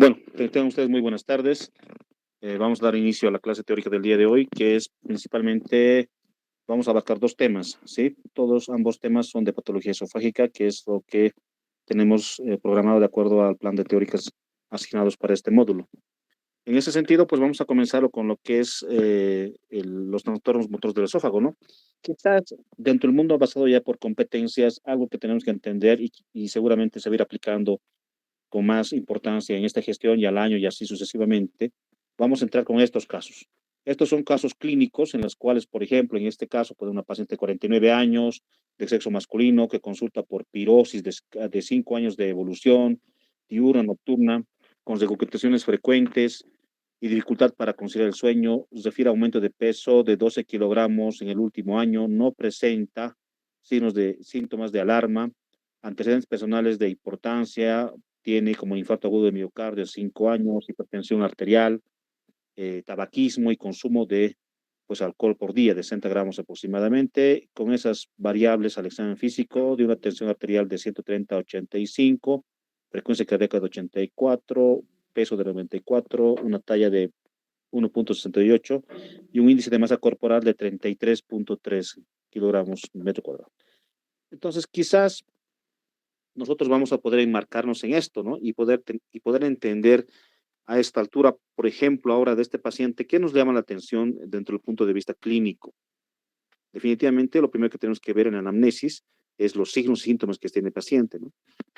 Bueno, tengan ustedes muy buenas tardes. Vamos a dar inicio a la clase teórica del día de hoy, que es principalmente, vamos a abarcar dos temas, ¿sí? Ambos temas son de patología esofágica, que es lo que tenemos programado de acuerdo al plan de teóricas asignados para este módulo. En ese sentido, pues vamos a comenzar con lo que es los trastornos motores del esófago, ¿no? Quizás dentro del mundo basado ya por competencias, algo que tenemos que entender y seguramente se va a ir aplicando con más importancia en esta gestión y al año y así sucesivamente, vamos a entrar con estos casos. Estos son casos clínicos en los cuales, por ejemplo, en este caso, pues una paciente de 49 años, de sexo masculino, que consulta por pirosis de 5 años de evolución, diurna, nocturna, con recuperaciones frecuentes y dificultad para conciliar el sueño, refiere a aumento de peso de 12 kilogramos en el último año, no presenta síntomas de alarma, antecedentes personales de importancia, tiene como infarto agudo de miocardio 5 años, hipertensión arterial, tabaquismo y consumo de pues, alcohol por día de 60 gramos aproximadamente, con esas variables al examen físico de una tensión arterial de 130 a 85, frecuencia cardíaca de 84, peso de 94, una talla de 1,68 y un índice de masa corporal de 33,3 kilogramos metro cuadrado. Entonces, quizás nosotros vamos a poder enmarcarnos en esto, ¿no? Y poder entender a esta altura, por ejemplo, ahora de este paciente, ¿qué nos llama la atención dentro del punto de vista clínico? Definitivamente, lo primero que tenemos que ver en la anamnesis es los signos y síntomas que tiene el paciente, ¿no?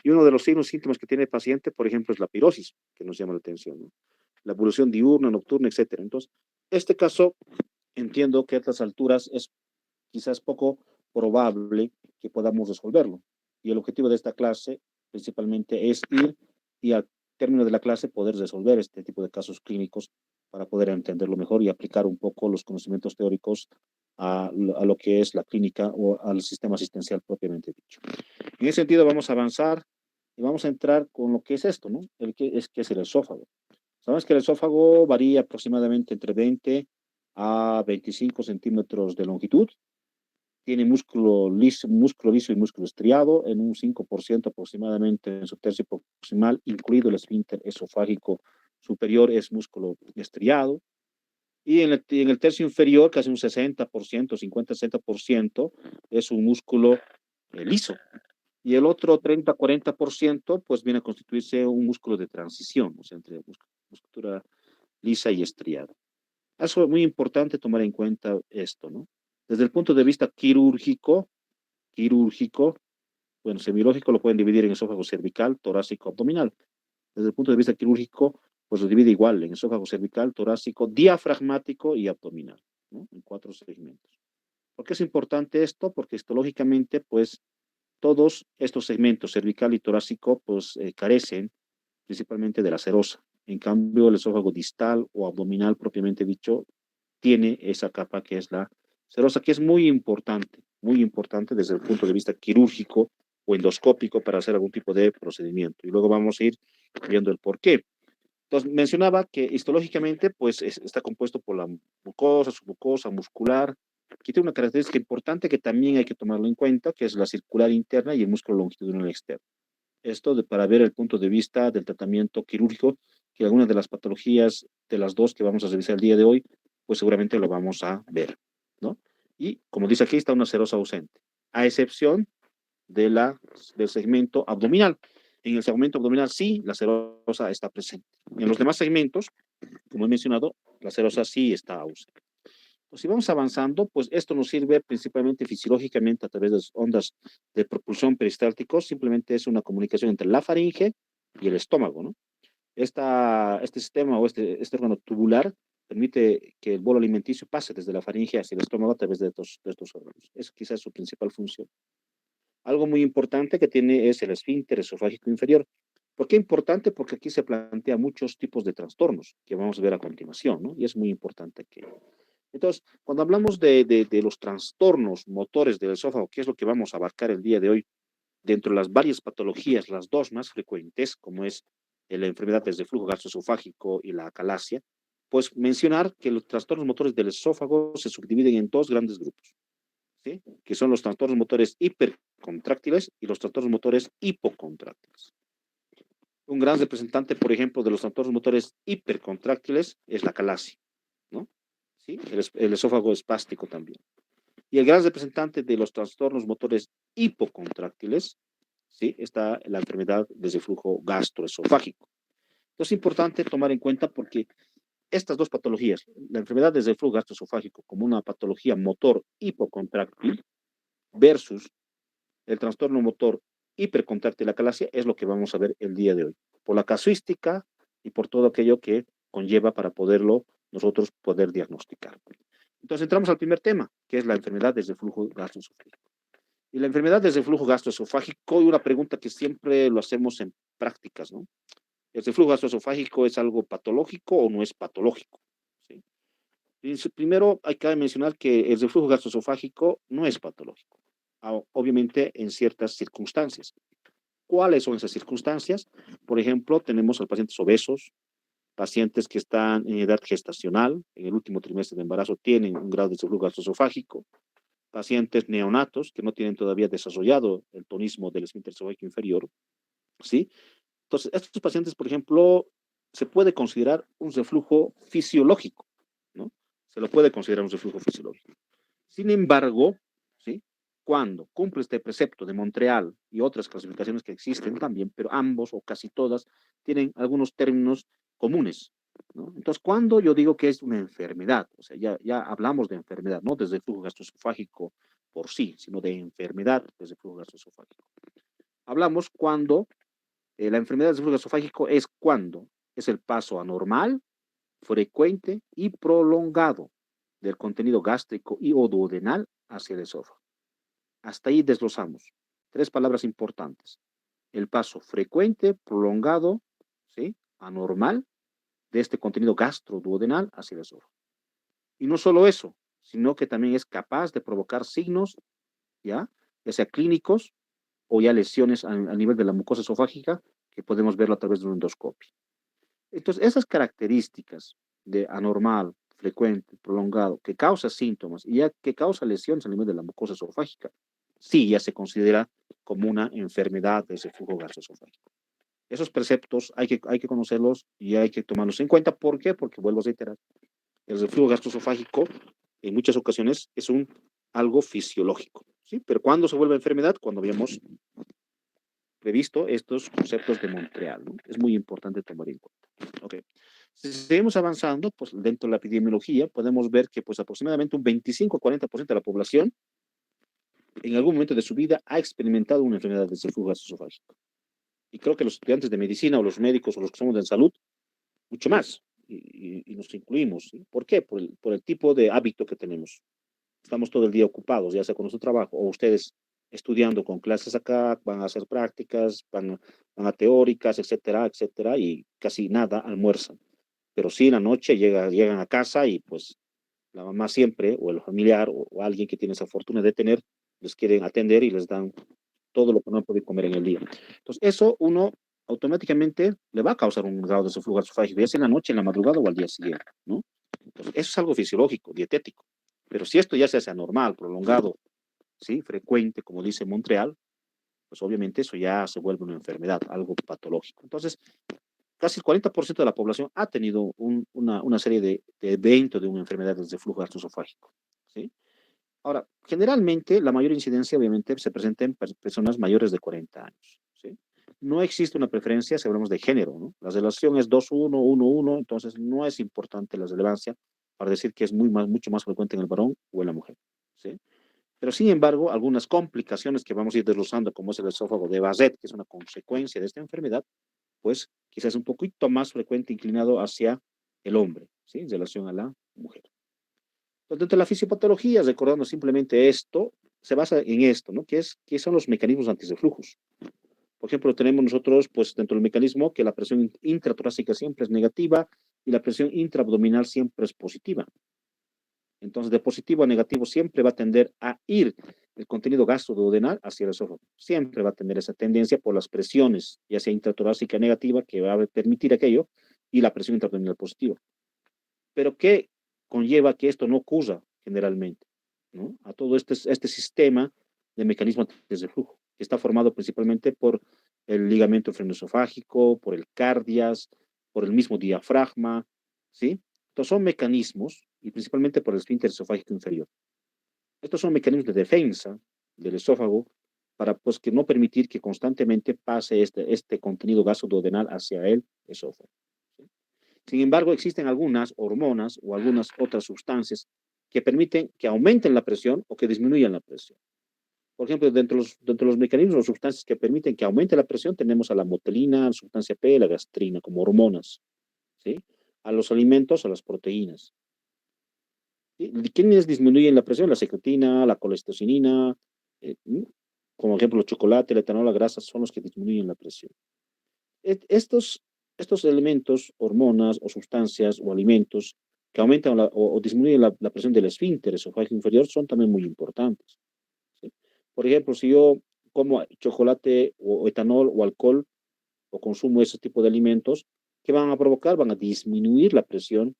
Y uno de los signos y síntomas que tiene el paciente, por ejemplo, es la pirosis, que nos llama la atención, ¿no? La evolución diurna, nocturna, etcétera. Entonces, este caso, entiendo que a estas alturas es quizás poco probable que podamos resolverlo. Y el objetivo de esta clase principalmente es ir y al término de la clase poder resolver este tipo de casos clínicos para poder entenderlo mejor y aplicar un poco los conocimientos teóricos a lo que es la clínica o al sistema asistencial propiamente dicho. En ese sentido vamos a avanzar y vamos a entrar con lo que es esto, ¿no? Que es el esófago. Sabemos que el esófago varía aproximadamente entre 20 a 25 centímetros de longitud, tiene músculo liso y músculo estriado en un 5% aproximadamente en su tercio proximal, incluido el esfínter esofágico superior es músculo estriado. Y en el tercio inferior, casi un 60%, 50-60%, es un músculo liso. Y el otro 30-40%, pues viene a constituirse un músculo de transición, o sea, entre musculatura lisa y estriada. Eso es muy importante tomar en cuenta esto, ¿no? Desde el punto de vista quirúrgico, bueno, semiológico lo pueden dividir en esófago cervical, torácico, abdominal. Desde el punto de vista quirúrgico, pues lo divide igual en esófago cervical, torácico, diafragmático y abdominal, ¿no? En 4 segmentos. ¿Por qué es importante esto? Porque histológicamente, pues, todos estos segmentos, cervical y torácico, pues, carecen principalmente de la serosa. En cambio, el esófago distal o abdominal, propiamente dicho, tiene esa capa que es la serosa, que es muy importante desde el punto de vista quirúrgico o endoscópico para hacer algún tipo de procedimiento. Y luego vamos a ir viendo el por qué. Entonces, mencionaba que histológicamente, pues, está compuesto por la mucosa, submucosa, muscular, que tiene una característica importante que también hay que tomarlo en cuenta, que es la circular interna y el músculo longitudinal externo. Para ver el punto de vista del tratamiento quirúrgico, que algunas de las patologías de las dos que vamos a revisar el día de hoy, pues seguramente lo vamos a ver, ¿no? Y como dice aquí, está una serosa ausente, a excepción de del segmento abdominal. En el segmento abdominal sí, la serosa está presente. En los demás segmentos, como he mencionado, la serosa sí está ausente. Pues si vamos avanzando, pues esto nos sirve principalmente fisiológicamente a través de las ondas de propulsión peristálticos, simplemente es una comunicación entre la faringe y el estómago, ¿no? Este sistema o este órgano tubular permite que el bolo alimenticio pase desde la faringe hacia el estómago a través de estos órganos. Es quizás su principal función. Algo muy importante que tiene es el esfínter esofágico inferior. ¿Por qué importante? Porque aquí se plantea muchos tipos de trastornos que vamos a ver a continuación, ¿no? Y es muy importante que entonces, cuando hablamos de los trastornos motores del esófago, que es lo que vamos a abarcar el día de hoy, dentro de las varias patologías, las dos más frecuentes, como es la enfermedad de reflujo gastroesofágico y la acalasia, pues mencionar que los trastornos motores del esófago se subdividen en dos grandes grupos, ¿sí? Que son los trastornos motores hipercontráctiles y los trastornos motores hipocontráctiles. Un gran representante, por ejemplo, de los trastornos motores hipercontráctiles es la calasia, ¿no? ¿Sí? El esófago espástico también. Y el gran representante de los trastornos motores hipocontráctiles, ¿sí? Está la enfermedad de reflujo gastroesofágico. Entonces es importante tomar en cuenta porque estas dos patologías, la enfermedad de reflujo gastroesofágico como una patología motor hipocontráctil versus el trastorno motor hipercontráctil, la calasia, es lo que vamos a ver el día de hoy, por la casuística y por todo aquello que conlleva para poderlo nosotros poder diagnosticar. Entonces entramos al primer tema, que es la enfermedad de reflujo gastroesofágico. Y la enfermedad de reflujo gastroesofágico, y una pregunta que siempre lo hacemos en prácticas, ¿no? ¿El reflujo gastroesofágico es algo patológico o no es patológico? ¿Sí? Primero hay que mencionar que el reflujo gastroesofágico no es patológico, obviamente en ciertas circunstancias. ¿Cuáles son esas circunstancias? Por ejemplo, tenemos a pacientes obesos, pacientes que están en edad gestacional, en el último trimestre de embarazo tienen un grado de reflujo gastroesofágico, pacientes neonatos que no tienen todavía desarrollado el tonismo del esfínter esofágico inferior, ¿sí? Entonces, estos pacientes, por ejemplo, se puede considerar un reflujo fisiológico, ¿no? Se lo puede considerar un reflujo fisiológico. Sin embargo, ¿sí? Cuando cumple este precepto de Montreal y otras clasificaciones que existen también, pero ambos o casi todas tienen algunos términos comunes, ¿no? Entonces, cuando yo digo que es una enfermedad, o sea, ya hablamos de enfermedad, no desde el flujo gastroesofágico por sí, sino de enfermedad desde el flujo gastroesofágico. Hablamos cuando la enfermedad del flujo gastroesofágico es cuando es el paso anormal, frecuente y prolongado del contenido gástrico y o duodenal hacia el esófago. Hasta ahí desglosamos. Tres palabras importantes. El paso frecuente, prolongado, ¿sí? Anormal, de este contenido gastroduodenal hacia el esófago. Y no solo eso, sino que también es capaz de provocar signos, ¿ya? Ya sea clínicos o ya lesiones a nivel de la mucosa esofágica, que podemos verlo a través de un endoscopio. Entonces, esas características de anormal, frecuente, prolongado, que causa síntomas y ya que causa lesiones a nivel de la mucosa esofágica, sí ya se considera como una enfermedad de reflujo gastroesofágico. Esos preceptos hay que conocerlos y hay que tomarlos en cuenta. ¿Por qué? Porque vuelvo a reiterar, el reflujo gastroesofágico en muchas ocasiones es algo fisiológico, ¿sí? Pero ¿cuándo se vuelve enfermedad? Cuando habíamos previsto estos conceptos de Montreal, ¿no? Es muy importante tomar en cuenta. Okay. Si seguimos avanzando, pues dentro de la epidemiología podemos ver que pues aproximadamente un 25 a 40% de la población en algún momento de su vida ha experimentado una enfermedad de reflujo gastroesofágico. Y creo que los estudiantes de medicina o los médicos o los que somos de salud, mucho más. Y nos incluimos. ¿Sí? ¿Por qué? Por el tipo de hábito que tenemos. Estamos todo el día ocupados, ya sea con nuestro trabajo o ustedes estudiando con clases acá, van a hacer prácticas, van a teóricas, etcétera, etcétera, y casi nada almuerzan. Pero sí en la noche llegan a casa y pues la mamá siempre, o el familiar, o alguien que tiene esa fortuna de tener, les quieren atender y les dan todo lo que no han podido comer en el día. Entonces, eso uno automáticamente le va a causar un grado de reflujo gasofágico, ya sea en la noche, en la madrugada o al día siguiente, ¿no? Entonces, eso es algo fisiológico, dietético. Pero si esto ya se hace anormal, prolongado, ¿sí? Frecuente, como dice Montreal, pues obviamente eso ya se vuelve una enfermedad, algo patológico. Entonces, casi el 40% de la población ha tenido una serie de eventos de una enfermedad de flujo gastroesofágico. ¿Sí? Ahora, generalmente la mayor incidencia obviamente se presenta en personas mayores de 40 años. ¿Sí? No existe una preferencia si hablamos de género. ¿No? La relación es 2-1, 1-1, entonces no es importante la relevancia para decir que es mucho más frecuente en el varón o en la mujer. ¿Sí? Pero sin embargo, algunas complicaciones que vamos a ir desglosando, como es el esófago de Barrett, que es una consecuencia de esta enfermedad, pues quizás un poquito más frecuente inclinado hacia el hombre, ¿sí? En relación a la mujer. Entonces, dentro de la fisiopatología, recordando simplemente esto, se basa en esto, ¿no? ¿Qué son los mecanismos antirreflujos? Por ejemplo, tenemos nosotros, pues dentro del mecanismo, que la presión intratorácica siempre es negativa y la presión intraabdominal siempre es positiva. Entonces, de positivo a negativo siempre va a tender a ir el contenido gastroduodenal hacia el esófago. Siempre va a tener esa tendencia por las presiones, ya sea intratorácica negativa, que va a permitir aquello, y la presión intraabdominal positiva. Pero ¿qué conlleva que esto no ocurra generalmente? ¿No? A todo este sistema de mecanismo de reflujo, que está formado principalmente por el ligamento frenoesofágico, por el cardias, por el mismo diafragma, ¿sí? Estos son mecanismos, y principalmente por el esfínter esofágico inferior. Estos son mecanismos de defensa del esófago para pues, que no permitir que constantemente pase este contenido gasoduodenal hacia el esófago. ¿Sí? Sin embargo, existen algunas hormonas o algunas otras sustancias que permiten que aumenten la presión o que disminuyan la presión. Por ejemplo, dentro de los mecanismos o sustancias que permiten que aumente la presión, tenemos a la motelina, la sustancia P, la gastrina, como hormonas, ¿sí? A los alimentos, a las proteínas. ¿Sí? ¿Quiénes disminuyen la presión? La secretina, la colestecinina, eh, como ejemplo el chocolate, el etanol, la grasa, son los que disminuyen la presión. Estos elementos, hormonas o sustancias o alimentos que aumentan o disminuyen la presión del esfínter esofágico inferior son también muy importantes. ¿Sí? Por ejemplo, si yo como chocolate o etanol o alcohol o consumo ese tipo de alimentos, ¿qué van a provocar? Van a disminuir la presión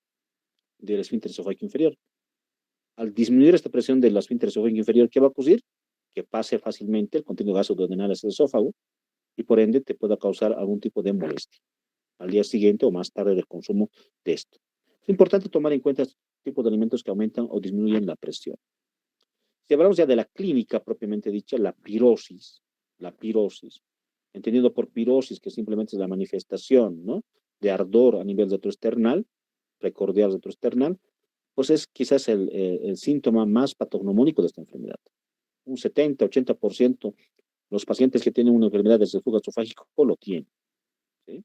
del esfínter esofágico inferior. Al disminuir esta presión del esfínter esofágico inferior, ¿qué va a ocurrir? Que pase fácilmente el contenido gasoduodenal hacia el esófago y por ende te pueda causar algún tipo de molestia al día siguiente o más tarde del consumo de esto. Es importante tomar en cuenta este tipo de alimentos que aumentan o disminuyen la presión. Si hablamos ya de la clínica propiamente dicha, la pirosis, entendiendo por pirosis que simplemente es la manifestación, ¿no?, de ardor a nivel retroesternal, precordial retroesternal, pues es quizás el síntoma más patognomónico de esta enfermedad. Un 70-80% los pacientes que tienen una enfermedad del reflujo esofágico lo tienen, ¿sí?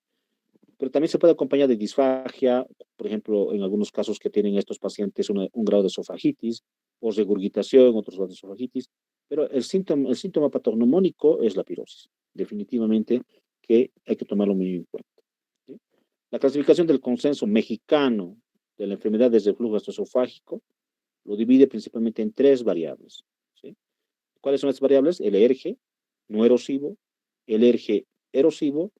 Pero también se puede acompañar de disfagia, por ejemplo, en algunos casos que tienen estos pacientes un grado de esofagitis o regurgitación, otros grados de esofagitis, pero el síntoma patognomónico es la pirosis, definitivamente que hay que tomarlo muy en cuenta, ¿sí? La clasificación del consenso mexicano de la enfermedad de reflujo gastroesofágico lo divide principalmente en tres variables, ¿sí? ¿Cuáles son las variables? El ERGE no erosivo, el ERGE erosivo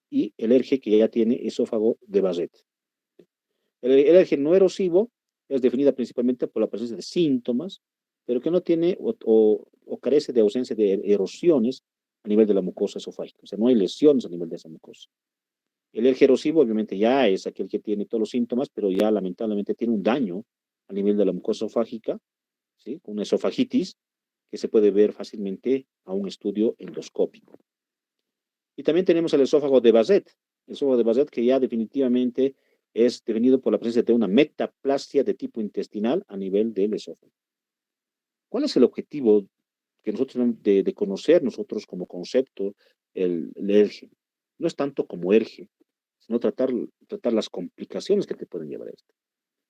y el ERGE que ya tiene esófago de Barrett. El ERGE no erosivo es definida principalmente por la presencia de síntomas, pero que no tiene o carece de ausencia de erosiones a nivel de la mucosa esofágica. O sea, no hay lesiones a nivel de esa mucosa. El ERGE erosivo obviamente ya es aquel que tiene todos los síntomas, pero ya lamentablemente tiene un daño a nivel de la mucosa esofágica, ¿sí?, una esofagitis que se puede ver fácilmente a un estudio endoscópico. Y también tenemos el esófago de Barrett. El esófago de Barrett que ya definitivamente es definido por la presencia de una metaplasia de tipo intestinal a nivel del esófago. ¿Cuál es el objetivo que nosotros tenemos de conocer nosotros como concepto el ERGE? No es tanto como ERGE, sino tratar las complicaciones que te pueden llevar a esto.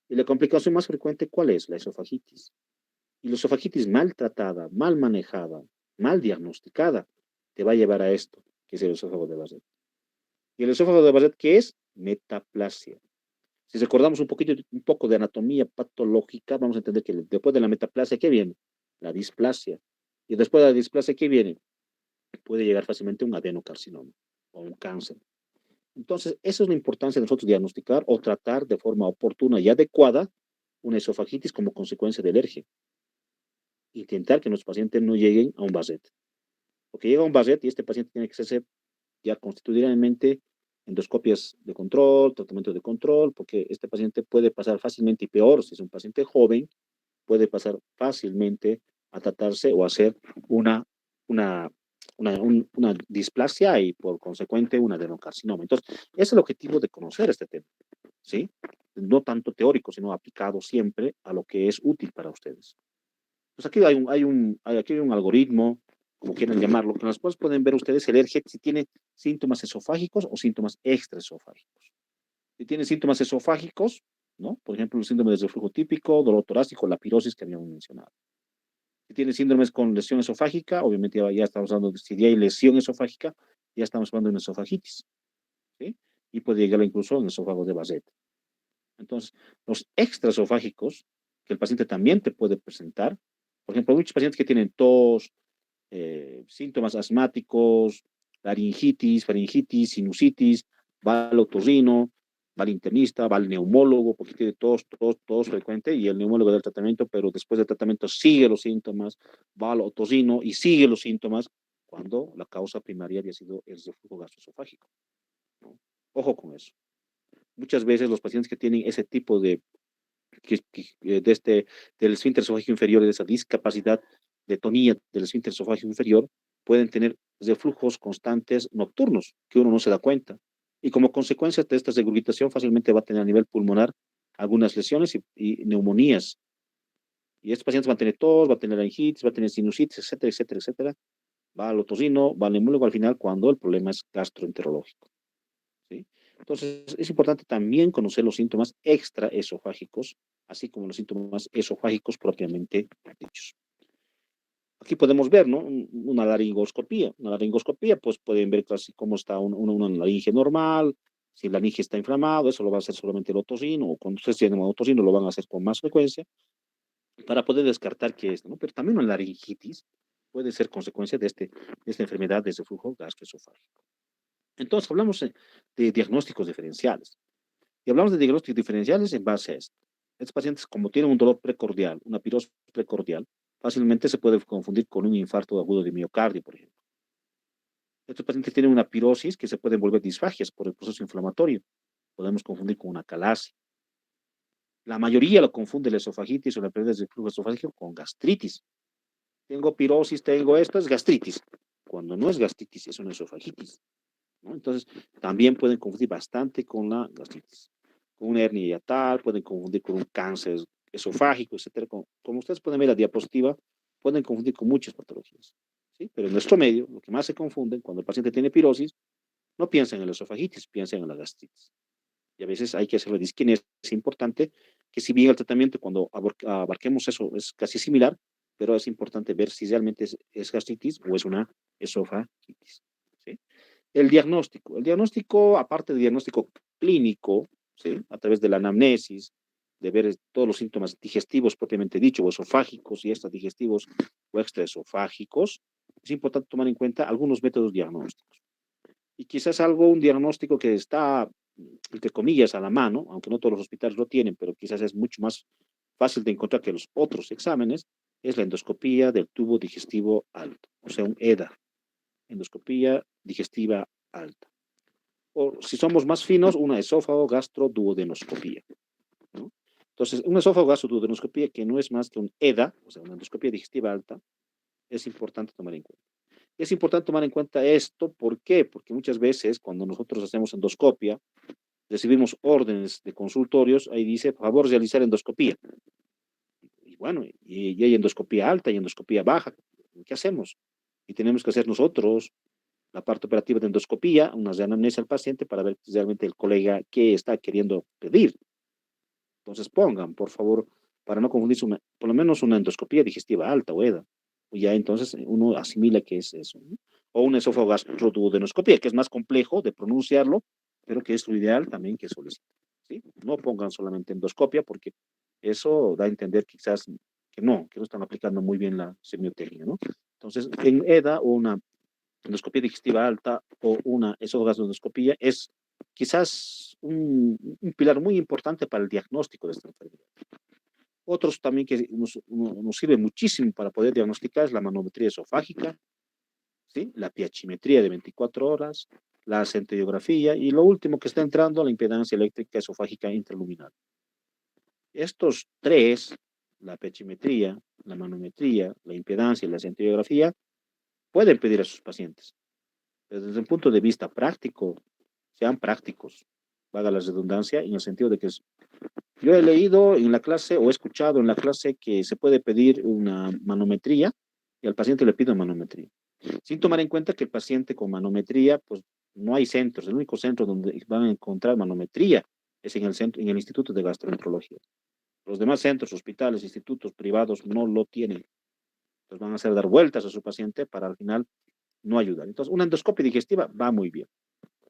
Y la complicación más frecuente, ¿cuál es? La esofagitis. Y la esofagitis mal tratada, mal manejada, mal diagnosticada, te va a llevar a esto, que es el esófago de Barrett. Y el esófago de Barrett, ¿qué es? Metaplasia. Si recordamos un poco de anatomía patológica, vamos a entender que después de la metaplasia, ¿qué viene? La displasia. Y después de la displasia, ¿qué viene? Puede llegar fácilmente un adenocarcinoma o un cáncer. Entonces, eso es la importancia de nosotros diagnosticar o tratar de forma oportuna y adecuada una esofagitis como consecuencia de alergia. Intentar que nuestros pacientes no lleguen a un Barrett. Porque llega a un Barrett y este paciente tiene que hacerse ya constitucionalmente endoscopias de control, tratamiento de control, porque este paciente puede pasar fácilmente y peor, si es un paciente joven, puede pasar fácilmente a tratarse o hacer una, una, una displasia y por consecuente un adenocarcinoma. Entonces, ese es el objetivo de conocer este tema, ¿sí? No tanto teórico, sino aplicado siempre a lo que es útil para ustedes. Pues aquí aquí hay un algoritmo, como quieran llamarlo, con los cuales pueden ver ustedes el ERGE si tiene síntomas esofágicos o síntomas extraesofágicos. Si tiene síntomas esofágicos, ¿no? Por ejemplo, el síndrome de reflujo típico, dolor torácico, la pirosis que habíamos mencionado. Si tiene síndromes con lesión esofágica, obviamente ya estamos hablando de si ya hay lesión esofágica, ya estamos hablando de una esofagitis, ¿sí? Y puede llegar incluso a un esófago de Barrett. Entonces, los extraesofágicos, que el paciente también te puede presentar, por ejemplo, muchos pacientes que tienen tos, síntomas asmáticos, laringitis, faringitis, sinusitis, va al otorrino, va al internista, va al neumólogo, porque tiene tos frecuente, y el neumólogo da el tratamiento, pero después del tratamiento sigue los síntomas, va al otorrino y sigue los síntomas. cuando la causa primaria había sido el reflujo gastroesofágico, ¿no? Ojo con eso. Muchas veces los pacientes que tienen ese tipo de del esfínter esofágico inferior, de esa discapacidad de tonía del esfínter esofágico inferior, pueden tener reflujos constantes nocturnos, que uno no se da cuenta. Y como consecuencia de esta regurgitación, fácilmente va a tener a nivel pulmonar algunas lesiones y neumonías. Y estos pacientes van a tener tos, va a tener laringitis, va a tener sinusitis, etcétera, etcétera, etcétera. Va al otorrino, va al neumólogo al final cuando el problema es gastroenterológico, ¿sí? Entonces, es importante también conocer los síntomas extraesofágicos, así como los síntomas esofágicos propiamente dichos. Aquí podemos ver, ¿no? Una laringoscopía. Una laringoscopía, pues pueden ver casi cómo está una laringe normal, si la laringe está inflamado, eso lo va a hacer solamente el otorrino, o cuando ustedes tienen un otorrino lo van a hacer con más frecuencia, para poder descartar que es, ¿no? Pero también una laringitis puede ser consecuencia de esta enfermedad de reflujo gastroesofágico. Entonces, hablamos de diagnósticos diferenciales. Y hablamos de diagnósticos diferenciales en base a esto. Estos pacientes, como tienen un dolor precordial, una pirosis precordial, fácilmente se puede confundir con un infarto agudo de miocardio, por ejemplo. Estos pacientes tienen una pirosis que se pueden volver disfagias por el proceso inflamatorio. Podemos confundir con una calasia. La mayoría lo confunde la esofagitis o la pérdida del flujo esofágico con gastritis. Tengo pirosis, tengo esto, es gastritis. Cuando no es gastritis, es una esofagitis, ¿no? Entonces, también pueden confundir bastante con la gastritis. Con una hernia hiatal, pueden confundir con un cáncer esofágico, etcétera. Como ustedes pueden ver en la diapositiva, pueden confundir con muchas patologías, ¿sí? Pero en nuestro medio, lo que más se confunden cuando el paciente tiene pirosis, no piensan en la esofagitis, piensan en la gastritis. Y a veces hay que hacer la disquina. Es importante que si bien el tratamiento cuando abarquemos eso es casi similar, pero es importante ver si realmente es gastritis o es una esofagitis, ¿sí? El diagnóstico, aparte del diagnóstico clínico, ¿sí? A través de la anamnesis, de ver todos los síntomas digestivos propiamente dicho, o esofágicos y extradigestivos o extraesofágicos, es importante tomar en cuenta algunos métodos diagnósticos. Y quizás un diagnóstico que está, entre comillas, a la mano, aunque no todos los hospitales lo tienen, pero quizás es mucho más fácil de encontrar que los otros exámenes, es la endoscopía del tubo digestivo alto, o sea, un EDA, endoscopía digestiva alta. O si somos más finos, una esófago gastroduodenoscopía, ¿no? Entonces, una esófago gastroduodenoscopía que no es más que un EDA, o sea, una endoscopía digestiva alta, es importante tomar en cuenta. Es importante tomar en cuenta esto, ¿por qué? Porque muchas veces cuando nosotros hacemos endoscopia, recibimos órdenes de consultorios, ahí dice, por favor, realizar endoscopía. Y bueno, y hay endoscopía alta y endoscopía baja. ¿Qué hacemos? Y tenemos que hacer nosotros la parte operativa de endoscopía, una anamnesis al paciente para ver realmente el colega qué está queriendo pedir. Entonces pongan, por favor, para no confundirse, por lo menos una endoscopía digestiva alta o EDA. Y ya entonces uno asimila que es eso, ¿no? O una esofagogastroduodenoscopía, que es más complejo de pronunciarlo, pero que es lo ideal también que soliciten, ¿sí? No pongan solamente endoscopia, porque eso da a entender quizás que no están aplicando muy bien la semiotecnia, ¿no? Entonces, en EDA o una endoscopía digestiva alta o una esofagogastroendoscopía es quizás un pilar muy importante para el diagnóstico de esta enfermedad. Otros también que nos sirve muchísimo para poder diagnosticar es la manometría esofágica, ¿sí? La piachimetría de 24 horas, la centellografía y lo último que está entrando, la impedancia eléctrica esofágica intraluminal. Estos tres, la piachimetría, la manometría, la impedancia y la centellografía, pueden pedir a sus pacientes. Pero desde un punto de vista práctico, sean prácticos, valga la redundancia, en el sentido de que yo he leído en la clase o he escuchado en la clase que se puede pedir una manometría y al paciente le pido manometría. Sin tomar en cuenta que el paciente con manometría, pues no hay centros. El único centro donde van a encontrar manometría es en el centro, en el Instituto de Gastroenterología. Los demás centros, hospitales, institutos privados no lo tienen. Entonces van a hacer dar vueltas a su paciente para al final no ayudar. Entonces, una endoscopia digestiva va muy bien.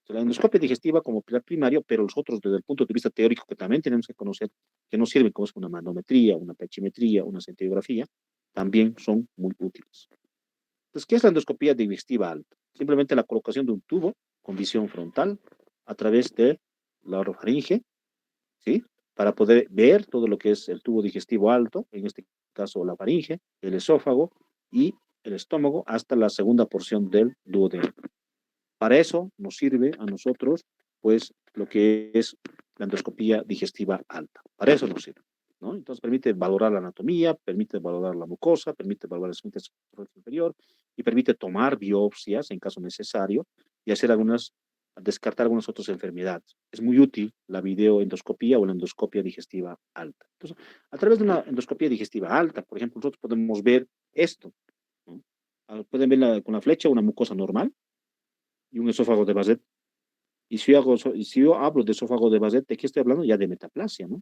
La endoscopia digestiva como pilar primario, pero los otros desde el punto de vista teórico que también tenemos que conocer, que nos sirven como es una manometría, una pechimetría, una centellografía, también son muy útiles. Entonces, ¿qué es la endoscopía digestiva alta? Simplemente la colocación de un tubo con visión frontal a través de la orofaringe, ¿sí? Para poder ver todo lo que es el tubo digestivo alto, en este caso la faringe, el esófago y el estómago hasta la segunda porción del duodeno. Para eso nos sirve a nosotros, pues, lo que es la endoscopía digestiva alta. Para eso nos sirve, ¿no? Entonces permite valorar la anatomía, permite valorar la mucosa, permite valorar el esfínter inferior y permite tomar biopsias en caso necesario y hacer descartar algunas otras enfermedades. Es muy útil la videoendoscopía o la endoscopia digestiva alta. Entonces, a través de una endoscopia digestiva alta, por ejemplo, nosotros podemos ver esto, ¿no? Pueden ver con la flecha una mucosa normal y un esófago de Basset. Y si yo hablo de esófago de Basset, ¿de qué estoy hablando? Ya de metaplasia, ¿no?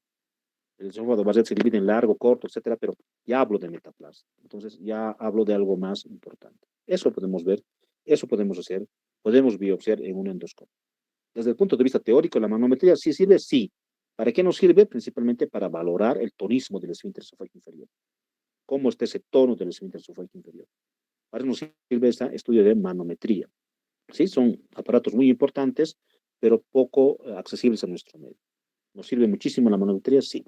El esófago de Basset se divide en largo, corto, etcétera, pero ya hablo de metaplasia. Entonces ya hablo de algo más importante. Eso podemos ver, eso podemos hacer, podemos biopsiar en un endoscopio. Desde el punto de vista teórico, la manometría sí sirve, sí. ¿Para qué nos sirve? Principalmente para valorar el tonismo del esfínter esofágico inferior. ¿Cómo está ese tono del esfínter esofágico inferior? Para eso nos sirve este estudio de manometría. Sí, son aparatos muy importantes, pero poco accesibles a nuestro medio. ¿Nos sirve muchísimo la manometría? Sí.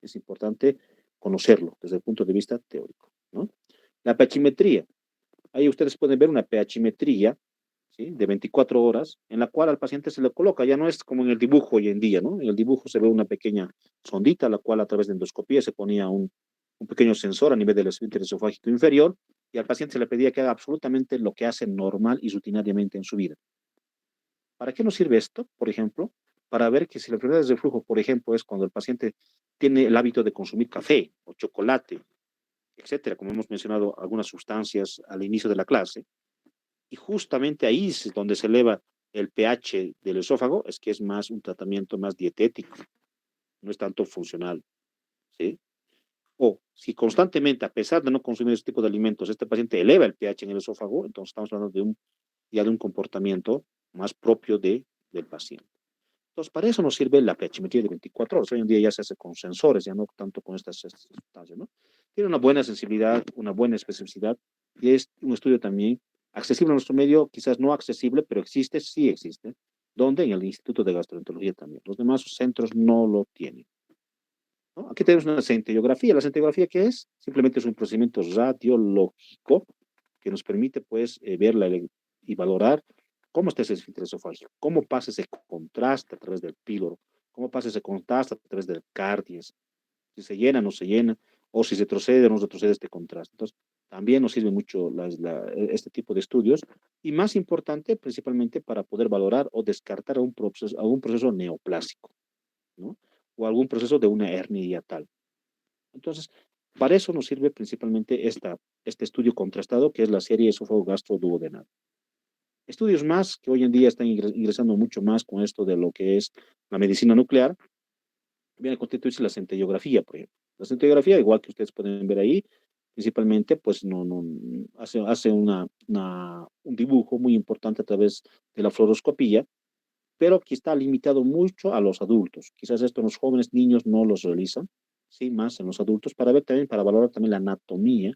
Es importante conocerlo desde el punto de vista teórico, ¿no? La pHimetría. Ahí ustedes pueden ver una pHimetría, ¿sí? De 24 horas, en la cual al paciente se le coloca, ya no es como en el dibujo hoy en día, ¿no? En el dibujo se ve una pequeña sondita, la cual a través de endoscopía se ponía un pequeño sensor a nivel del esfínter esofágico inferior, y al paciente se le pedía que haga absolutamente lo que hace normal y rutinariamente en su vida. ¿Para qué nos sirve esto, por ejemplo? Para ver que si la enfermedad de reflujo, por ejemplo, es cuando el paciente tiene el hábito de consumir café o chocolate, etcétera, como hemos mencionado algunas sustancias al inicio de la clase, y justamente ahí es donde se eleva el pH del esófago, es que es más un tratamiento más dietético, no es tanto funcional, ¿sí? O si constantemente, a pesar de no consumir este tipo de alimentos, este paciente eleva el pH en el esófago, entonces estamos hablando ya de un comportamiento más propio del paciente. Entonces, para eso nos sirve la pHimetría de 24 horas. Hoy en día ya se hace con sensores, ya no tanto con estas sustancias, ¿no? Tiene una buena sensibilidad, una buena especificidad y es un estudio también accesible a nuestro medio, quizás no accesible, pero existe, sí existe, donde en el Instituto de Gastroenterología también. Los demás centros no lo tienen, ¿no? Aquí tenemos una centellografía. ¿La centellografía qué es? Simplemente es un procedimiento radiológico que nos permite, pues, verla y valorar cómo está ese esfínter esofágico, cómo pasa ese contraste a través del píloro, cómo pasa ese contraste a través del cardias, si se llena o no se llena, o si se retrocede o no retrocede este contraste. Entonces, también nos sirve mucho este tipo de estudios y más importante, principalmente para poder valorar o descartar algún proceso neoplásico, ¿no? O algún proceso de una hernia hiatal. Entonces, para eso nos sirve principalmente este estudio contrastado, que es la serie esófago gastroduodenal. Estudios más que hoy en día están ingresando mucho más con esto de lo que es la medicina nuclear, viene a constituirse la centellografía, por ejemplo. La centellografía, igual que ustedes pueden ver ahí, principalmente, pues hace un dibujo muy importante a través de la fluoroscopía, pero que está limitado mucho a los adultos. Quizás esto en los jóvenes niños no los realizan, sí, más en los adultos, para ver también, para valorar también la anatomía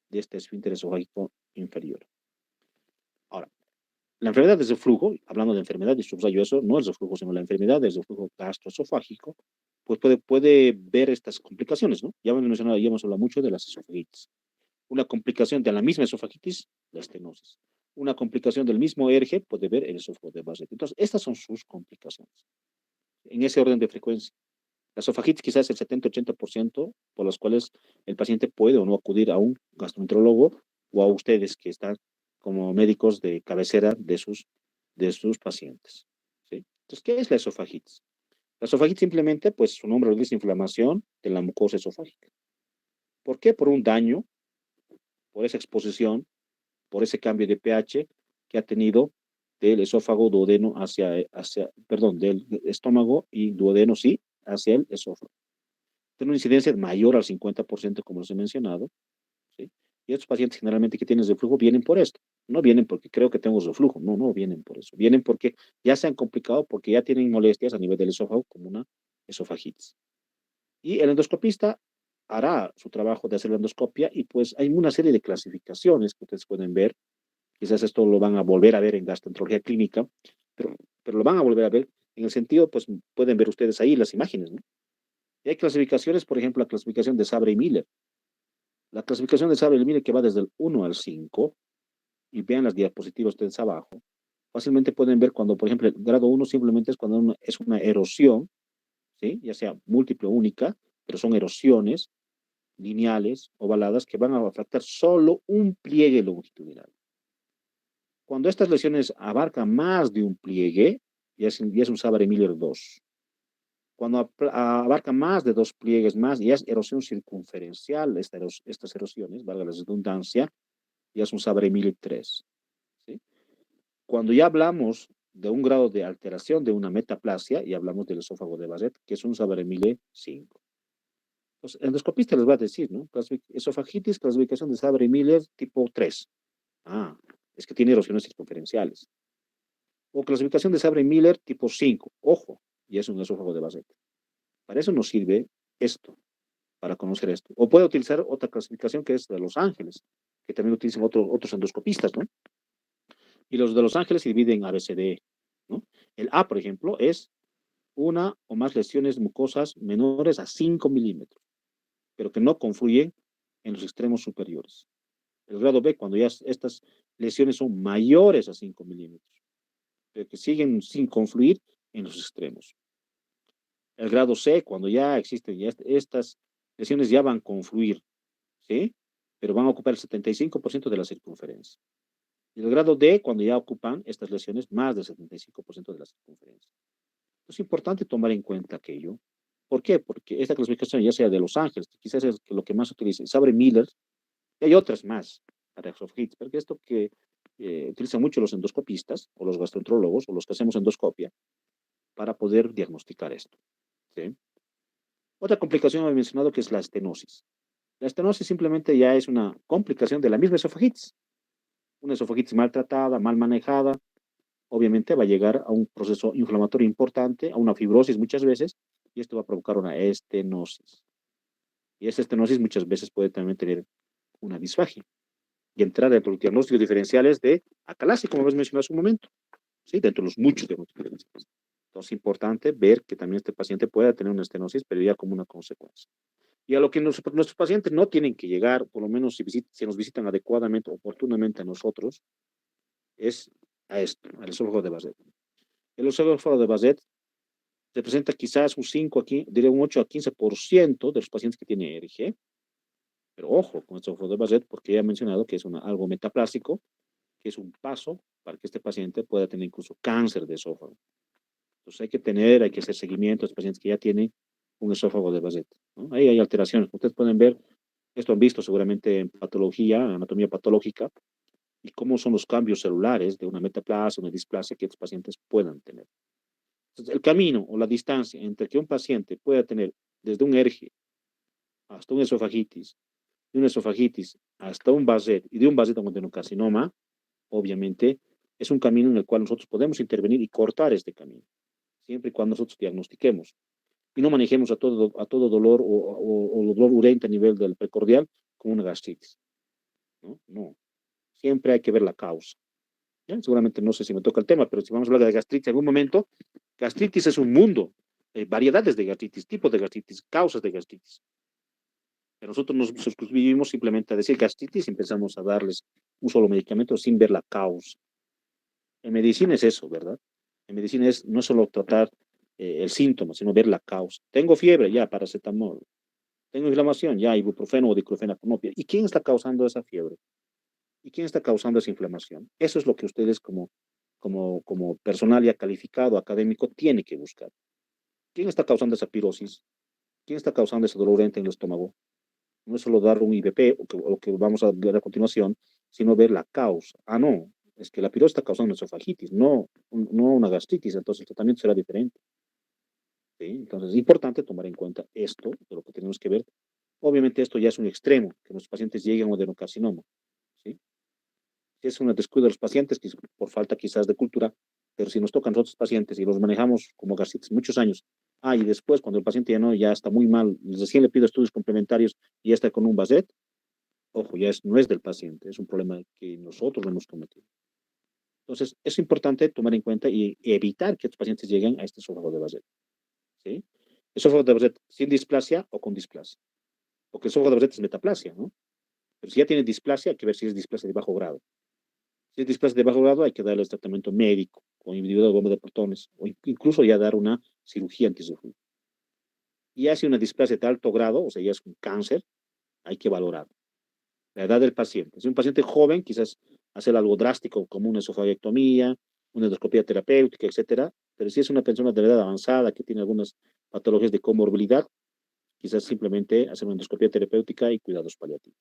de este esfínter esofágico inferior. Ahora, la enfermedad de reflujo, hablando de enfermedad, y subrayo eso, no es reflujo, sino la enfermedad de reflujo gastroesofágico, pues puede ver estas complicaciones, ¿no? Ya hemos mencionado, ya hemos hablado mucho de las esofagitis. Una complicación de la misma esofagitis, la estenosis. Una complicación del mismo ERG puede ver el esófago de Barrett. Entonces, estas son sus complicaciones, en ese orden de frecuencia. La esofagitis quizás el 70-80% por las cuales el paciente puede o no acudir a un gastroenterólogo o a ustedes que están como médicos de cabecera de sus pacientes, ¿sí? Entonces, ¿qué es la esofagitis? La esofagitis simplemente, pues su nombre lo dice, inflamación de la mucosa esofágica. ¿Por qué? Por un daño, por esa exposición, por ese cambio de pH que ha tenido del esófago duodeno perdón, del estómago y duodeno, sí, hacia el esófago. Tiene una incidencia mayor al 50%, como les he mencionado, ¿sí? Y estos pacientes generalmente que tienen reflujo vienen por esto. No vienen porque creo que tengo reflujo, no vienen por eso. Vienen porque ya se han complicado, porque ya tienen molestias a nivel del esófago, como una esofagitis. Y el endoscopista hará su trabajo de hacer la endoscopia y pues hay una serie de clasificaciones que ustedes pueden ver. Quizás esto lo van a volver a ver en gastroenterología clínica, pero lo van a volver a ver en el sentido, pues pueden ver ustedes ahí las imágenes, ¿no? Y hay clasificaciones, por ejemplo, la clasificación de Sabre y Miller. La clasificación de Sabre, mire que va desde el 1 al 5, y vean las diapositivas ustedes abajo, fácilmente pueden ver cuando, por ejemplo, el grado 1 simplemente es cuando es una erosión, ¿sí? Ya sea múltiple o única, pero son erosiones lineales, ovaladas, que van a afectar solo un pliegue longitudinal. Cuando estas lesiones abarcan más de un pliegue, ya es un Sabre-Miller 2. Cuando abarca más de dos pliegues más, ya es erosión circunferencial, estas erosiones, valga la redundancia, ya es un Sabre-Miller 3. ¿Sí? Cuando ya hablamos de un grado de alteración de una metaplasia, y hablamos del esófago de Barrett, que es un Sabre-Miller 5. Pues el endoscopista les va a decir, ¿no? Esofagitis, clasificación de Sabre-Miller tipo 3. Ah, es que tiene erosiones circunferenciales. O clasificación de Sabre-Miller tipo 5. Ojo, y es un esófago de Barrett. Para eso nos sirve esto, para conocer esto. O puede utilizar otra clasificación que es de Los Ángeles, que también utilizan otros endoscopistas, ¿no? Y los de Los Ángeles se dividen en ABCD, ¿no? El A, por ejemplo, es una o más lesiones mucosas menores a 5 milímetros, pero que no confluyen en los extremos superiores. El grado B, cuando ya estas lesiones son mayores a 5 milímetros, pero que siguen sin confluir en los extremos. El grado C, cuando ya existen, ya estas lesiones ya van a confluir, ¿sí? Pero van a ocupar el 75% de la circunferencia. Y el grado D, cuando ya ocupan estas lesiones más del 75% de la circunferencia. Es importante tomar en cuenta aquello. ¿Por qué? Porque esta clasificación, ya sea de Los Ángeles, que quizás es lo que más se utiliza, Sabre Miller, y hay otras más para esophagitis, porque esto que utilizan mucho los endoscopistas, o los gastroenterólogos, o los que hacemos endoscopia, para poder diagnosticar esto. ¿Sí? Otra complicación he mencionado que es la estenosis. La estenosis simplemente ya es una complicación de la misma esofagitis. Una esofagitis maltratada, mal manejada, obviamente va a llegar a un proceso inflamatorio importante, a una fibrosis muchas veces, y esto va a provocar una estenosis. Y esta estenosis muchas veces puede también tener una disfagia y entrar dentro de los diagnósticos diferenciales de acalasia, como habéis mencionado hace un momento, ¿sí? Dentro de los muchos diagnósticos diferenciales. Entonces es importante ver que también este paciente pueda tener una estenosis, pero ya como una consecuencia. Y a lo que nuestros pacientes no tienen que llegar, por lo menos si nos visitan adecuadamente, oportunamente a nosotros, es a esto, al esófago de Barrett. El esófago de Barrett representa quizás un 5 aquí, diré un 8 a 15% de los pacientes que tienen ERG, pero ojo con el esófago de Barrett porque ya he mencionado que es algo metaplásico, que es un paso para que este paciente pueda tener incluso cáncer de esófago. Entonces hay que hacer seguimiento a los pacientes que ya tienen un esófago de Barrett, ¿no? Ahí hay alteraciones. Ustedes pueden ver, esto han visto seguramente en patología, en anatomía patológica, y cómo son los cambios celulares de una metaplasia, una displasia que estos pacientes puedan tener. Entonces, el camino o la distancia entre que un paciente pueda tener desde un ERGE hasta un esofagitis, de una esofagitis hasta un Barrett y de un Barrett a un adenocarcinoma, obviamente es un camino en el cual nosotros podemos intervenir y cortar este camino, siempre y cuando nosotros diagnostiquemos y no manejemos a todo dolor o dolor urente a nivel del precordial como una gastritis. ¿No? No. Siempre hay que ver la causa. ¿Ya? Seguramente no sé si me toca el tema, pero si vamos a hablar de gastritis en algún momento, gastritis es un mundo, variedades de gastritis, tipos de gastritis, causas de gastritis. Pero nosotros nos suscribimos simplemente a decir gastritis y empezamos a darles un solo medicamento sin ver la causa. En medicina es eso, ¿verdad? En medicina es no solo tratar el síntoma, sino ver la causa. Tengo fiebre, ya, paracetamol. Tengo inflamación, ya, ibuprofeno o diclofenac. ¿Y quién está causando esa fiebre? ¿Y quién está causando esa inflamación? Eso es lo que ustedes como personal ya calificado, académico, tiene que buscar. ¿Quién está causando esa pirosis? ¿Quién está causando ese dolor en el estómago? No es solo dar un IBP o que vamos a ver a continuación, sino ver la causa. Ah, no, es que la pirosis está causando una esofagitis, no una gastritis, entonces el tratamiento será diferente. ¿Sí? Entonces es importante tomar en cuenta esto, de lo que tenemos que ver. Obviamente esto ya es un extremo, que los pacientes lleguen a un adenocarcinoma. ¿Sí? Es un descuido de los pacientes por falta quizás de cultura, pero si nos tocan otros pacientes y los manejamos como gastritis muchos años, y después cuando el paciente ya no, ya está muy mal, recién le pido estudios complementarios y ya está con un Basset, ojo, no es del paciente, es un problema que nosotros lo hemos cometido. Entonces, es importante tomar en cuenta y evitar que estos pacientes lleguen a este esófago de Basset. ¿Sí? Esófago de Basset sin displasia o con displasia, porque el esófago de Basset es metaplasia, ¿no? Pero si ya tiene displasia, hay que ver si es displasia de bajo grado. Si es displasia de bajo grado, hay que darle el tratamiento médico, o individual de bomba de protones, o incluso ya dar una cirugía antirreflujo. Y ya si una displasia de alto grado, o sea, ya es un cáncer, hay que valorar la edad del paciente. Si es un paciente joven, quizás hacer algo drástico como una esofagiectomía, una endoscopia terapéutica, etcétera. Pero si es una persona de edad avanzada que tiene algunas patologías de comorbilidad, quizás simplemente hacer una endoscopia terapéutica y cuidados paliativos.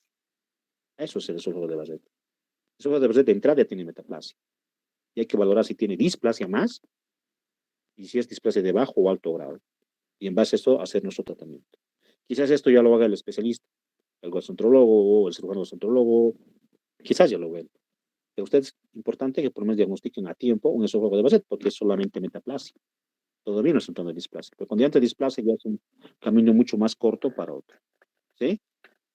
Eso es el esófago de Barrett. El esófago de Barrett de entrada ya tiene metaplasia. Y hay que valorar si tiene displasia más y si es displasia de bajo o alto grado. Y en base a eso, hacer nuestro tratamiento. Quizás esto ya lo haga el especialista, el gastroenterólogo o el cirujano gastroenterólogo, quizás ya lo haga él. Pero usted es importante que por lo menos diagnostiquen a tiempo un esófago de Barrett, porque es solamente metaplasia. Todavía no es un tema de displasia. Pero cuando ya te displasia, ya es un camino mucho más corto para otro. ¿Sí?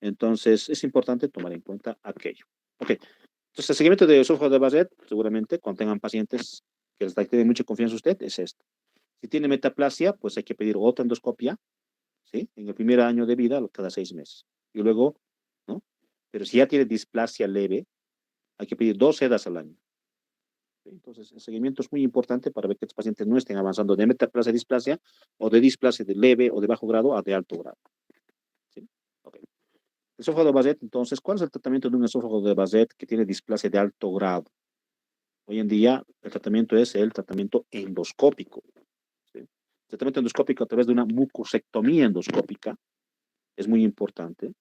Entonces, es importante tomar en cuenta aquello. Ok. Entonces, el seguimiento de esófago de Barrett, seguramente, cuando tengan pacientes que les tiene mucha confianza usted, es esto. Si tiene metaplasia, pues hay que pedir otra endoscopia, ¿sí? En el primer año de vida, cada 6 meses. Y luego, ¿no? Pero si ya tiene displasia leve, hay que pedir 2 sedas al año. ¿Sí? Entonces, el seguimiento es muy importante para ver que estos pacientes no estén avanzando de metaplasia a displasia o de displasia de leve o de bajo grado a de alto grado. ¿Sí? Ok. Esófago de Barrett, entonces, ¿cuál es el tratamiento de un esófago de Barrett que tiene displasia de alto grado? Hoy en día, el tratamiento es el tratamiento endoscópico. ¿Sí? El tratamiento endoscópico a través de una mucosectomía endoscópica es muy importante.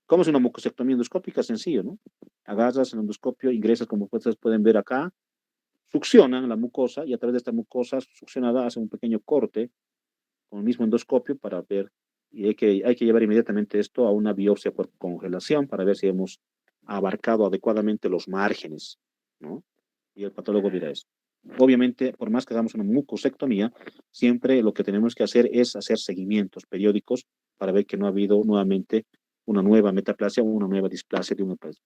¿Cómo es una mucosectomía endoscópica? Sencillo, ¿no? Agarras el endoscopio, ingresas, como ustedes pueden ver acá, succionan la mucosa y a través de esta mucosa succionada hacen un pequeño corte con el mismo endoscopio para ver, y hay que llevar inmediatamente esto a una biopsia por congelación para ver si hemos abarcado adecuadamente los márgenes, ¿no? Y el patólogo dirá eso. Obviamente, por más que hagamos una mucosectomía, siempre lo que tenemos que hacer es hacer seguimientos periódicos para ver que no ha habido nuevamente una nueva metaplasia o una nueva displasia de una plasia.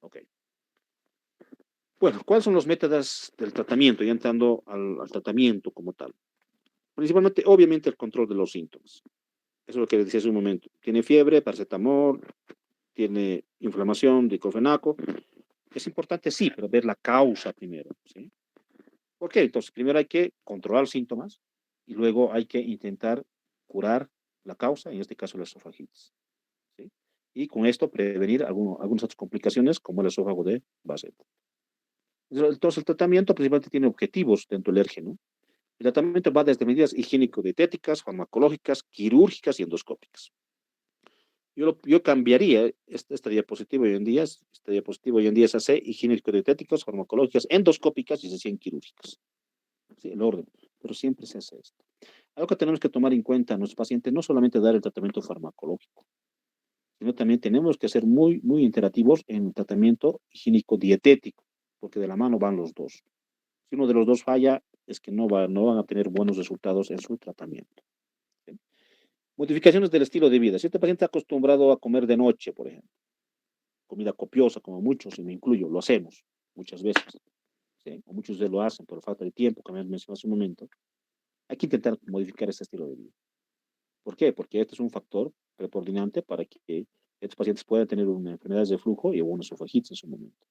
Ok. Bueno, ¿cuáles son los métodos del tratamiento? Ya entrando al tratamiento como tal. Principalmente, obviamente, el control de los síntomas. Eso es lo que decía hace un momento. Tiene fiebre, paracetamol, tiene inflamación, diclofenaco. Es importante, sí, pero ver la causa primero, ¿sí? ¿Por qué? Entonces, primero hay que controlar los síntomas y luego hay que intentar curar la causa, en este caso la esofagitis, ¿sí? Y con esto prevenir algunas otras complicaciones como el esófago de Basset. Entonces, el tratamiento principalmente tiene objetivos dentro del ERGE, ¿no? El tratamiento va desde medidas higiénico-dietéticas, farmacológicas, quirúrgicas y endoscópicas. Yo cambiaría esta diapositiva hoy en día, es hacer higiénico-dietéticas, farmacológicas, endoscópicas y sesión quirúrgicas. Sí, el orden, pero siempre se hace esto. Algo que tenemos que tomar en cuenta a nuestros pacientes, no solamente dar el tratamiento farmacológico, sino también tenemos que ser muy, muy interactivos en el tratamiento higiénico-dietético, porque de la mano van los dos. Si uno de los dos falla, es que no van a tener buenos resultados en su tratamiento. ¿Sí? Modificaciones del estilo de vida. Si este paciente está acostumbrado a comer de noche, por ejemplo, comida copiosa, como muchos, y me incluyo, lo hacemos muchas veces, ¿sí? O muchos de ustedes lo hacen por falta de tiempo, como mencioné hace un momento, hay que intentar modificar este estilo de vida. ¿Por qué? Porque este es un factor preponderante para que estos pacientes puedan tener una enfermedad de flujo y una esofagitis en su momento.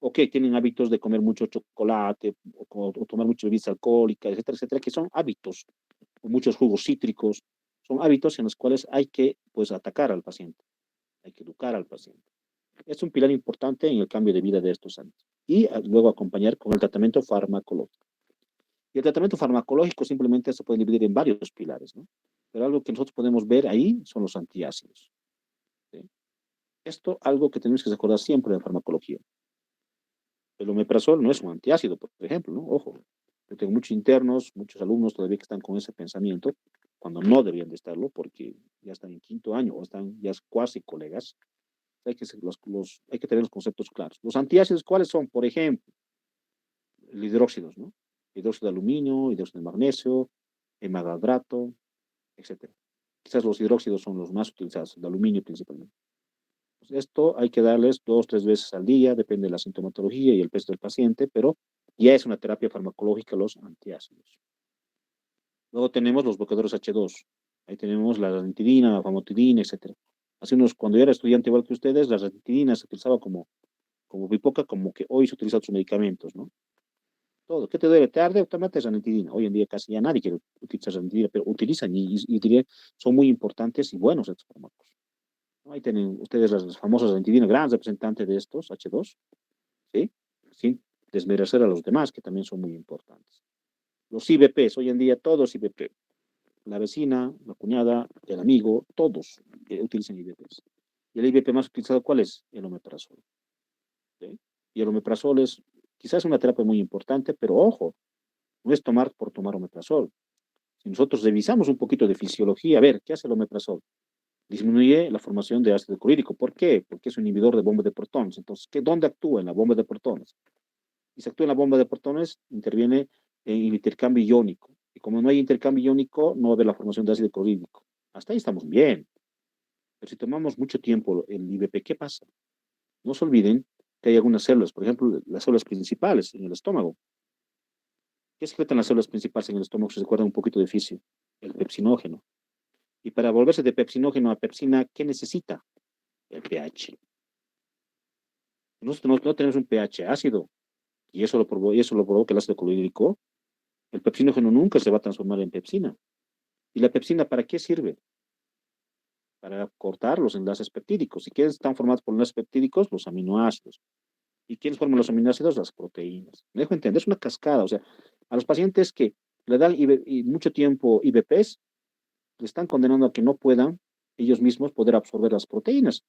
Ok, tienen hábitos de comer mucho chocolate o tomar muchas bebidas alcohólicas, etcétera, etcétera, que son hábitos, o muchos jugos cítricos, son hábitos en los cuales hay que, pues, atacar al paciente, hay que educar al paciente. Es un pilar importante en el cambio de vida de estos años. Y luego acompañar con el tratamiento farmacológico. Y el tratamiento farmacológico simplemente se puede dividir en varios pilares, ¿no? Pero algo que nosotros podemos ver ahí son los antiácidos. ¿Sí? Esto algo que tenemos que recordar siempre en la farmacología. El omeprazol no es un antiácido, por ejemplo, ¿no? Ojo, yo tengo muchos internos, muchos alumnos todavía que están con ese pensamiento, cuando no deberían de estarlo, porque ya están en quinto año o están ya cuasi colegas. Hay que tener los conceptos claros. Los antiácidos, ¿cuáles son? Por ejemplo, el hidróxidos, ¿no? Hidróxido de aluminio, hidróxido de magnesio, hemagaldrato, etcétera. Quizás los hidróxidos son los más utilizados, el de aluminio principalmente. Pues esto hay que darles 2 o 3 veces al día, depende de la sintomatología y el peso del paciente, pero ya es una terapia farmacológica los antiácidos. Luego tenemos los bloqueadores H2. Ahí tenemos la ranitidina, la famotidina, etcétera. Cuando yo era estudiante igual que ustedes, la ranitidina se utilizaba como muy poca, como que hoy se utilizan otros medicamentos, ¿no? Todo. ¿Qué te duele? ¿Te arde? Tómate ranitidina. Hoy en día casi ya nadie quiere utilizar ranitidina, pero utilizan y diré, son muy importantes y buenos estos fármacos. ¿No? Ahí tienen ustedes las famosas ranitidina, gran representante de estos, H2, ¿sí? Sin desmerecer a los demás, que también son muy importantes. Los IBPs, hoy en día todos IBP. La vecina, la cuñada, el amigo, todos utilizan IBPs. ¿Y el IBP más utilizado cuál es? El omeprazol. ¿Sí? Y el omeprazol es quizás una terapia muy importante, pero ojo, no es tomar por tomar omeprazol. Si nosotros revisamos un poquito de fisiología, a ver, ¿qué hace el omeprazol? Disminuye la formación de ácido clorhídrico. ¿Por qué? Porque es un inhibidor de bomba de protones. Entonces, ¿dónde actúa? En la bomba de protones. Y si actúa en la bomba de protones, interviene en el intercambio iónico. Y como no hay intercambio iónico, no va a haber la formación de ácido clorhídrico. Hasta ahí estamos bien. Pero si tomamos mucho tiempo el IBP, ¿qué pasa? No se olviden que hay algunas células, por ejemplo, las células principales en el estómago. ¿Qué secretan las células principales en el estómago? Si se acuerdan un poquito de fisio, el pepsinógeno. Y para volverse de pepsinógeno a pepsina, ¿qué necesita? El pH. Nosotros no tenemos un pH ácido, y eso lo provoca el ácido clorhídrico. El pepsinógeno nunca se va a transformar en pepsina. ¿Y la pepsina para qué sirve? Para cortar los enlaces peptídicos. ¿Y quiénes están formados por enlaces peptídicos? Los aminoácidos. ¿Y quiénes forman los aminoácidos? Las proteínas. Me dejo entender, es una cascada. O sea, a los pacientes que le dan mucho tiempo IBPs, le están condenando a que no puedan ellos mismos poder absorber las proteínas.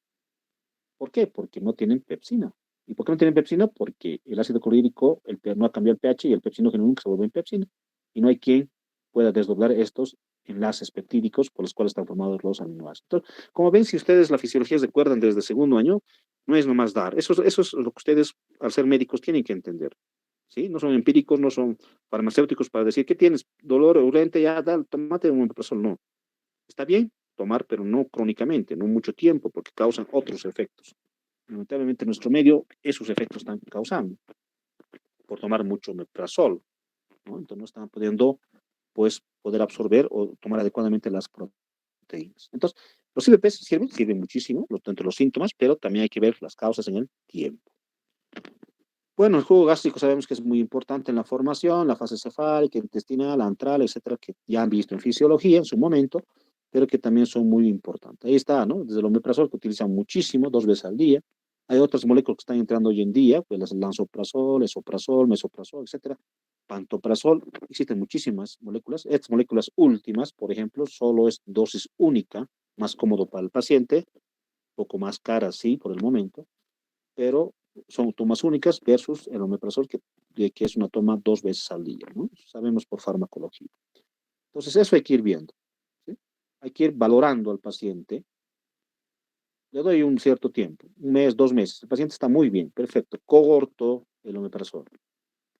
¿Por qué? Porque no tienen pepsina. ¿Y por qué no tienen pepsina? Porque el ácido clorhídrico no ha cambiado el pH y el pepsinógeno nunca se vuelve en pepsina. Y no hay quien pueda desdoblar estos enlaces peptídicos por los cuales están formados los aminoácidos. Entonces, como ven, si ustedes la fisiología se acuerdan desde segundo año, no es nomás dar. Eso es lo que ustedes, al ser médicos, tienen que entender. ¿Sí? No son empíricos, no son farmacéuticos para decir, ¿qué tienes? Dolor urgente, ya, dale, tomate un omeprazol. No. Está bien tomar, pero no crónicamente, no mucho tiempo, porque causan otros efectos. Lamentablemente en nuestro medio esos efectos están causando por tomar mucho omeprazol, ¿no? Entonces no están pudiendo pues poder absorber o tomar adecuadamente las proteínas. Entonces, los IBPs sirven muchísimo, tanto los síntomas, pero también hay que ver las causas en el tiempo. Bueno, el jugo gástrico sabemos que es muy importante en la formación, la fase cefálica, intestinal, antral, etcétera, que ya han visto en fisiología en su momento, pero que también son muy importantes. Ahí está, ¿no? Desde el omeprazol que utilizan muchísimo, 2 veces al día. Hay otras moléculas que están entrando hoy en día, pues las lansoprazol, esoprazol, mesoprazol, etcétera. Pantoprazol, existen muchísimas moléculas. Estas moléculas últimas, por ejemplo, solo es dosis única, más cómodo para el paciente, poco más cara, sí, por el momento, pero son tomas únicas versus el omeprazol, que es una toma 2 veces al día, ¿no? Sabemos por farmacología. Entonces, eso hay que ir viendo, ¿sí? Hay que ir valorando al paciente. Le doy un cierto tiempo, 1 mes, 2 meses. El paciente está muy bien, perfecto. Corto el omeprazol.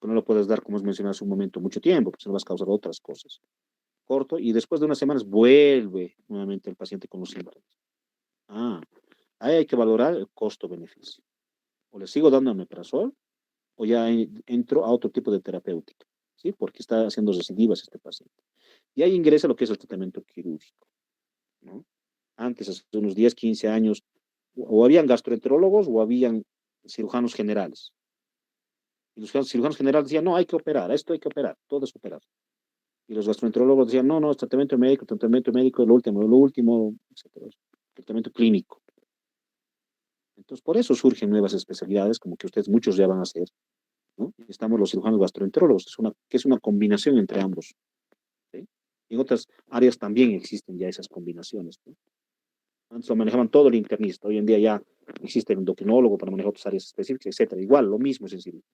Que no lo puedes dar, como os mencioné hace un momento, mucho tiempo, porque se lo vas a causar otras cosas. Corto, y después de unas semanas vuelve nuevamente el paciente con los síntomas. Ah, ahí hay que valorar el costo-beneficio. O le sigo dando omeprazol, o ya entro a otro tipo de terapéutica, ¿sí? Porque está haciendo recidivas este paciente. Y ahí ingresa lo que es el tratamiento quirúrgico, ¿no? Antes, hace unos 10, 15 años, o habían gastroenterólogos o habían cirujanos generales. Y los cirujanos generales decían, no, hay que operar, esto hay que operar, todo es operar. Y los gastroenterólogos decían, no, no, es tratamiento médico, lo último, etcétera, tratamiento clínico. Entonces, por eso surgen nuevas especialidades, como que ustedes muchos ya van a hacer, ¿no? Estamos los cirujanos gastroenterólogos, que es una combinación entre ambos, ¿sí? En otras áreas también existen ya esas combinaciones, ¿no? Antes lo manejaban todo el internista, hoy en día ya existe el endocrinólogo para manejar otras áreas específicas, etcétera. Igual, lo mismo es en cirugía.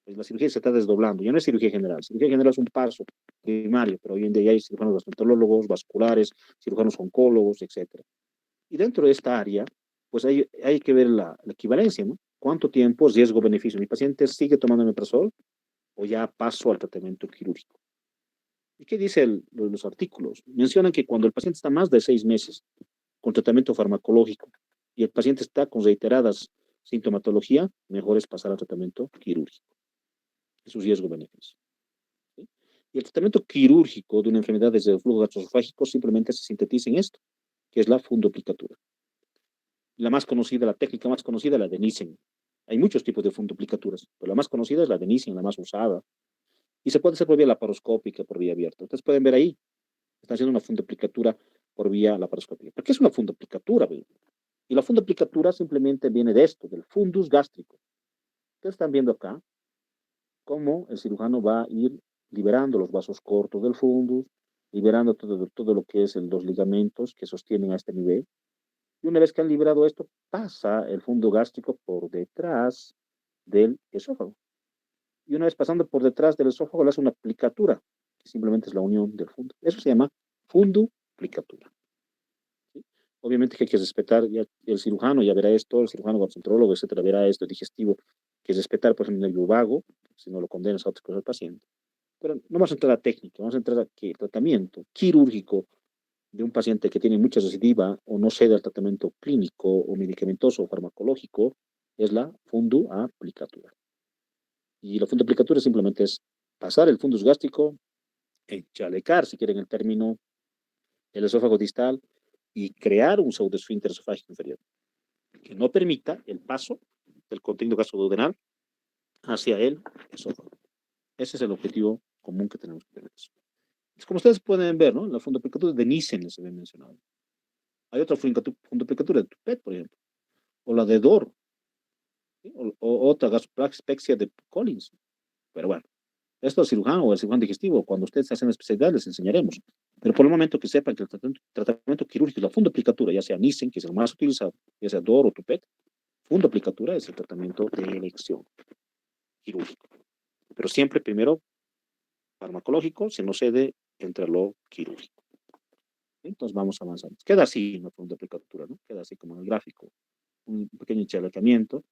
Pues la cirugía se está desdoblando, ya no es cirugía general. Cirugía general es un paso primario, pero hoy en día ya hay cirujanos gastroenterólogos, vasculares, cirujanos oncólogos, etcétera. Y dentro de esta área, pues hay que ver la equivalencia, ¿no? ¿Cuánto tiempo, riesgo-beneficio? ¿Mi paciente sigue tomando omeprazol o ya paso al tratamiento quirúrgico? ¿Y qué dicen los artículos? Mencionan que cuando el paciente está más de 6 meses con tratamiento farmacológico y el paciente está con reiteradas sintomatología, mejor es pasar al tratamiento quirúrgico. Es un riesgo-beneficio, ¿sí? Y el tratamiento quirúrgico de una enfermedad desde el flujo gastroesofágico simplemente se sintetiza en esto, que es la fundoplicatura. La más conocida, la técnica más conocida es la de Nissen. Hay muchos tipos de funduplicaturas, pero la más conocida es la de Nissen, la más usada. Y se puede hacer por vía laparoscópica, por vía abierta. Ustedes pueden ver ahí, están haciendo una funduplicatura por vía laparoscópica. ¿Pero qué es una funduplicatura? Y la funduplicatura simplemente viene de esto, del fundus gástrico. Ustedes están viendo acá cómo el cirujano va a ir liberando los vasos cortos del fundus, liberando todo lo que es los ligamentos que sostienen a este nivel. Y una vez que han liberado esto, pasa el fundo gástrico por detrás del esófago. Y una vez pasando por detrás del esófago, le hace una aplicatura, que simplemente es la unión del fundo. Eso se llama funduplicatura. ¿Sí? Obviamente que hay que respetar, ya el cirujano ya verá esto, el cirujano gastroenterólogo, etcétera, verá esto, el digestivo, que es respetar, por ejemplo, el nervio vago, si no lo condenas a otras cosas del paciente. Pero no vamos a entrar a técnica, vamos a entrar a que el tratamiento quirúrgico de un paciente que tiene mucha recidiva o no cede al tratamiento clínico o medicamentoso o farmacológico es la funduaplicatura. Y la funduaplicatura simplemente es pasar el fundus gástrico, enchalecar, si quieren el término, el esófago distal y crear un pseudoesfínter esofágico inferior que no permita el paso del contenido gastroduodenal hacia el esófago. Ese es el objetivo común que tenemos que tener. Es como ustedes pueden ver, ¿no? La fundoplicatura de Nissen les había mencionado. Hay otra fundoplicatura de Tupet, por ejemplo, o la de Dor, ¿sí? O otra gastropraxpexia de Collins. Pero bueno, esto es cirujano o el cirujano digestivo, cuando ustedes hacen especialidad les enseñaremos. Pero por el momento que sepan que el tratamiento quirúrgico, la fundoplicatura, ya sea Nissen, que es el más utilizado, ya sea Dor o Tupet, fundoplicatura es el tratamiento de elección quirúrgico. Pero siempre primero farmacológico, se no cede entre lo quirúrgico. Entonces vamos avanzando. Queda así en la fundoplicatura, ¿no? Queda así como en el gráfico. Un pequeño encharcamiento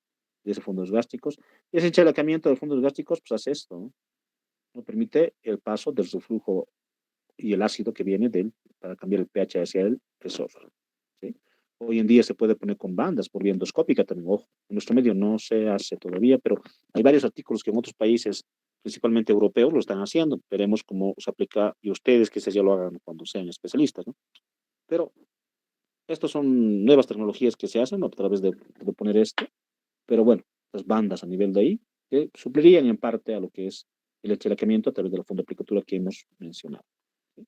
de esos fondos gástricos. Y ese encharcamiento de fondos gástricos, pues hace esto, ¿no? No permite el paso del reflujo y el ácido que viene para cambiar el pH hacia el esófago. ¿Sí? Hoy en día se puede poner con bandas por vía endoscópica también, ojo. En nuestro medio no se hace todavía, pero hay varios artículos que en otros países, principalmente europeos, lo están haciendo. Veremos cómo se aplica y ustedes quizás ya lo hagan cuando sean especialistas, ¿no? Pero estas son nuevas tecnologías que se hacen, ¿no? A través de poner esto. Pero bueno, las bandas a nivel de ahí que suplirían en parte a lo que es el encharcamiento a través de la fundoplicatura que hemos mencionado. ¿Sí?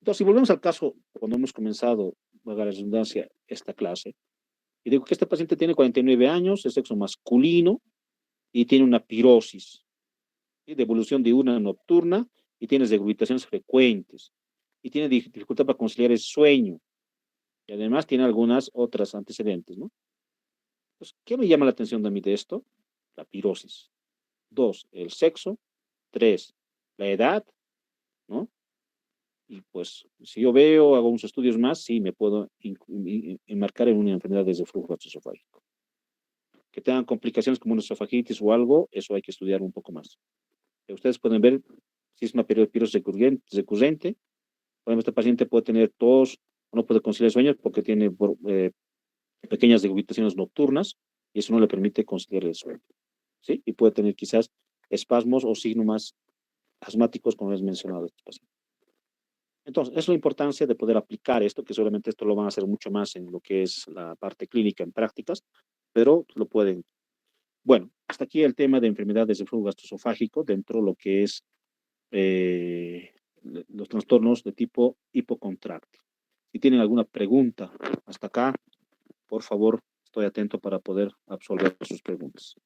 Entonces, si volvemos al caso, cuando hemos comenzado, valga la redundancia, esta clase, y digo que este paciente tiene 49 años, es sexo masculino y tiene una pirosis, ¿sí? De evolución diurna nocturna y tiene deglutizaciones frecuentes y tiene dificultad para conciliar el sueño y además tiene algunas otras antecedentes, ¿no? Entonces, ¿qué me llama la atención de mí de esto? La pirosis. Dos, el sexo. Tres, la edad, ¿no? Y pues, si yo veo, hago unos estudios más, sí, me puedo enmarcar en una enfermedad de flujo gastroesofágico. Que tengan complicaciones como una esofagitis o algo, eso hay que estudiar un poco más. Ustedes pueden ver si es una pirosis recurrente. Por ejemplo, este paciente puede tener tos, no puede conciliar sueños porque tiene pequeñas deglutizaciones nocturnas y eso no le permite conciliar el sueño. ¿Sí? Y puede tener quizás espasmos o signos asmáticos, como les mencionado este paciente. Entonces, es la importancia de poder aplicar esto, que seguramente esto lo van a hacer mucho más en lo que es la parte clínica, en prácticas, pero lo pueden. Bueno, hasta aquí el tema de enfermedades de flujo gastroesofágico dentro de lo que es eh, los trastornos de tipo hipocontráctil. Si tienen alguna pregunta hasta acá, por favor, estoy atento para poder absolver sus preguntas.